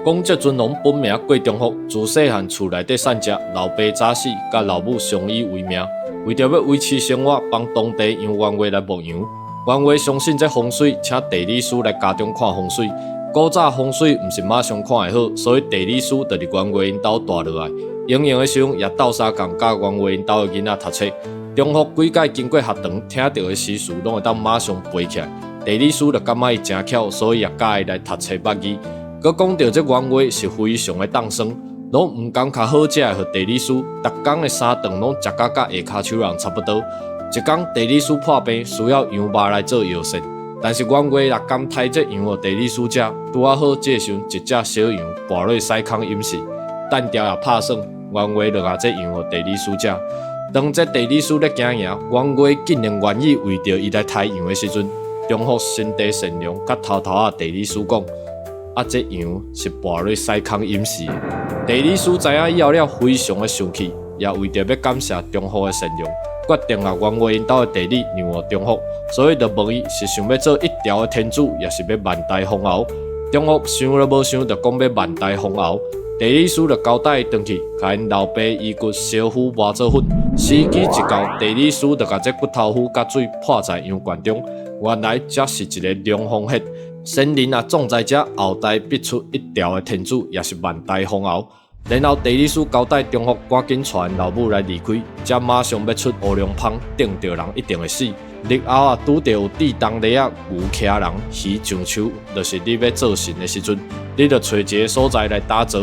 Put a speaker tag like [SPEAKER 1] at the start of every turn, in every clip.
[SPEAKER 1] 讲这尊龙本名郭中福，自细汉厝内底散食，老爸早死，甲老母相依为命。为着要维持生活，帮当地杨员外来牧羊。员外相信这风水，请地理师来家中看风水。古早风水毋是马上看会好，所以地理师就伫员外因兜住落来。营业的时候也斗相共教员外因兜的囡仔读册。中福几届经过学堂，听到的诗词拢会当马上背起来。地理师就感觉伊真巧，所以也教伊来读册捌字。佮讲到这员外是非常的当生，拢毋讲较好食的，互地理师，逐工的三顿拢食甲下骹手人差不多。一天地理师破病，需要羊肉来做药膳，但是员外也甘刣这羊互地理师食，拄啊好这时一只小羊跋落西空饮食，蛋条也拍算，员外就甲这羊互地理师食。当这地理师咧惊赢，员外竟然愿意为着伊来刣羊的时阵，中福心地善良，甲偷偷啊地理师讲。这羊是跋落西空饮食的。地理师知影以后了，非常的生气，也为着要感谢中福的善良，决定啊员外因兜的地理让互中福，所以就问伊是想要做一条的天主，也是要万代封侯。中福想都无想，就讲要万代封侯。地理师就交代伊回去，甲因老爸遗骨烧糊磨做粉。时机一到，地理师就甲这骨头糊甲水泼在羊圈中，原来这是一个龙凤血。先人啊，种在这后代必出一条的天主，也是万代封侯。然后地理师交代中福赶紧带老母来离开，才马上要出乌龙芳，顶着人一定会死。日后啊，拄着有地动犁啊、牛骑人、鱼上树，就是你要做神的时阵，你着找一个所在来打造。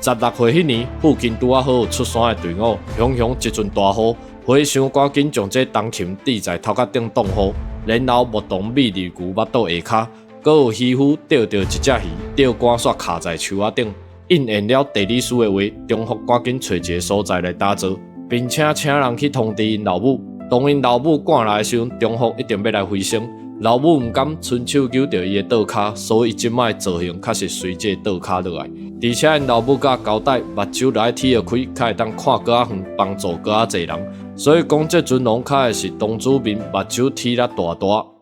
[SPEAKER 1] 16岁迄年，附近拄啊好有出山的队伍，汹汹一阵大雨，火想赶紧将这冬禽滴在头壳顶冻好，然后木动米粒牛腹肚下骹。阁有渔夫钓到一只鱼，钓竿煞卡在树仔顶，应验了地理师的话，中福赶紧找一个所在来打造，并且请人去通知因老母。当因老母赶来的时候，中福一定要来回声。老母毋甘伸手揪着伊的倒骹，所以即摆造型确实随这倒骹落来。而且因老母甲交代，目睭就爱踢开，较会当看搁较远，帮助搁较侪人。所以讲这尊龙较会是东主民目睭踢得大大。